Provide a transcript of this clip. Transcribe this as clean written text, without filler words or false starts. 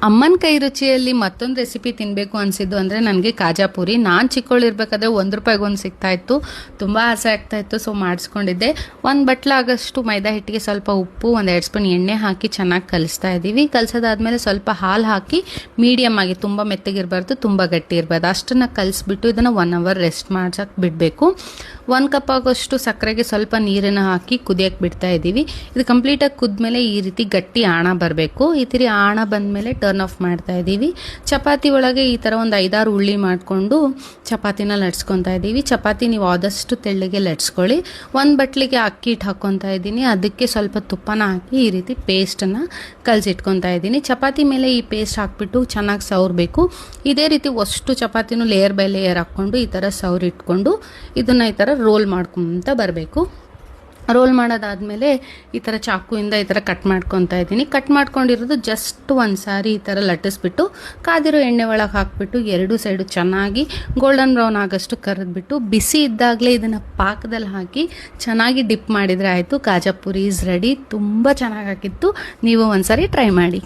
ಅಮ್ಮನ ಕೈ ರುಚಿಯಲ್ಲಿ ಮತ್ತೊಂದು ರೆಸಿಪಿ ತಿನ್ನಬೇಕು ಅನಿಸಿದ್ದು ಅಂದರೆ ನನಗೆ ಕಾಜಾಪುರಿ. ನಾನು ಚಿಕ್ಕವಳಿರ್ಬೇಕಾದ್ರೆ ₹1 ಒಂದು ಸಿಗ್ತಾಯಿತ್ತು. ತುಂಬ ಆಸೆ ಆಗ್ತಾಯಿತ್ತು. ಸೊ ಮಾಡಿಸ್ಕೊಂಡಿದ್ದೆ. ಒಂದು ಬಟ್ಲಾಗಷ್ಟು ಮೈದಾ ಹಿಟ್ಟಿಗೆ ಸ್ವಲ್ಪ ಉಪ್ಪು, 1-2 ಸ್ಪೂನ್ ಎಣ್ಣೆ ಹಾಕಿ ಚೆನ್ನಾಗಿ ಕಲಿಸ್ತಾ ಇದ್ದೀವಿ. ಕಲಿಸೋದಾದ್ಮೇಲೆ ಸ್ವಲ್ಪ ಹಾಲು ಹಾಕಿ ಮೀಡಿಯಮ್ ಆಗಿ, ತುಂಬ ಮೆತ್ತಗಿರಬಾರ್ದು, ತುಂಬ ಗಟ್ಟಿ ಇರಬಾರ್ದು, ಅಷ್ಟನ್ನು ಕಲಿಸ್ಬಿಟ್ಟು ಇದನ್ನು 1 ಅವರ್ ರೆಸ್ಟ್ ಮಾಡ್ಸಕ್ಕೆ ಬಿಡಬೇಕು. 1 ಕಪ್ ಆಗೋಷ್ಟು ಸಕ್ಕರೆಗೆ ಸ್ವಲ್ಪ ನೀರನ್ನು ಹಾಕಿ ಕುದಿಯಕ್ಕೆ ಬಿಡ್ತಾ ಇದ್ದೀವಿ. ಇದು ಕಂಪ್ಲೀಟಾಗಿ ಕುದ್ಮೇಲೆ ಈ ರೀತಿ ಗಟ್ಟಿ ಆಣ ಬರಬೇಕು. ಈ ರೀತಿ ಆಣ ಬಂದಮೇಲೆ ಟರ್ನ್ ಆಫ್ ಮಾಡ್ತಾ ಇದ್ದೀವಿ. ಚಪಾತಿ ಒಳಗೆ ಈ ಥರ ಒಂದು 5-6 ಉಳ್ಳಿ ಮಾಡಿಕೊಂಡು ಚಪಾತಿನ ಲಟ್ಸ್ಕೊತಾ ಇದ್ದೀವಿ. ಚಪಾತಿ ನೀವು ಆದಷ್ಟು ತೆಳ್ಳಗೆ ಲಟ್ಸ್ಕೊಳ್ಳಿ. 1 ಬಟ್ಲಿಗೆ ಅಕ್ಕಿ ಹಿಟ್ಟು ಹಾಕ್ಕೊತಾ ಇದ್ದೀನಿ. ಅದಕ್ಕೆ ಸ್ವಲ್ಪ ತುಪ್ಪನ ಹಾಕಿ ಈ ರೀತಿ ಪೇಸ್ಟನ್ನು ಕಲಸಿಟ್ಕೊತಾ ಇದ್ದೀನಿ. ಚಪಾತಿ ಮೇಲೆ ಈ ಪೇಸ್ಟ್ ಹಾಕ್ಬಿಟ್ಟು ಚೆನ್ನಾಗಿ ಸವರಬೇಕು. ಇದೇ ರೀತಿ ಅಷ್ಟು ಚಪಾತಿನೂ ಲೇಯರ್ ಬೈ ಲೇಯರ್ ಹಾಕ್ಕೊಂಡು ಈ ಥರ ಸವರಿಟ್ಕೊಂಡು ಇದನ್ನು ಈ ಥರ ರೋಲ್ ಮಾಡ್ಕೊತ ಬರಬೇಕು. ರೋಲ್ ಮಾಡೋದಾದಮೇಲೆ ಈ ಥರ ಚಾಕುವಿಂದ ಈ ಥರ ಕಟ್ ಮಾಡ್ಕೊತಾ ಇದ್ದೀನಿ. ಕಟ್ ಮಾಡ್ಕೊಂಡಿರೋದು ಜಸ್ಟ್ ಒಂದು ಸಾರಿ ಈ ಥರ ಲಟ್ಟಿಸ್ಬಿಟ್ಟು ಕಾದಿರೋ ಎಣ್ಣೆ ಒಳಗೆ ಹಾಕ್ಬಿಟ್ಟು 2 ಸೈಡು ಚೆನ್ನಾಗಿ ಗೋಲ್ಡನ್ ಬ್ರೌನ್ ಆಗೋಷ್ಟು ಕರೆದ್ಬಿಟ್ಟು ಬಿಸಿ ಇದ್ದಾಗಲೇ ಇದನ್ನು ಪಾಕದಲ್ಲಿ ಹಾಕಿ ಚೆನ್ನಾಗಿ ಡಿಪ್ ಮಾಡಿದರೆ ಆಯಿತು. ಕಾಜಾಪುರಿ ಈಸ್ ರೆಡಿ. ತುಂಬ ಚೆನ್ನಾಗಾಗಿತ್ತು. ನೀವು ಒಂದು ಸಾರಿ ಟ್ರೈ ಮಾಡಿ.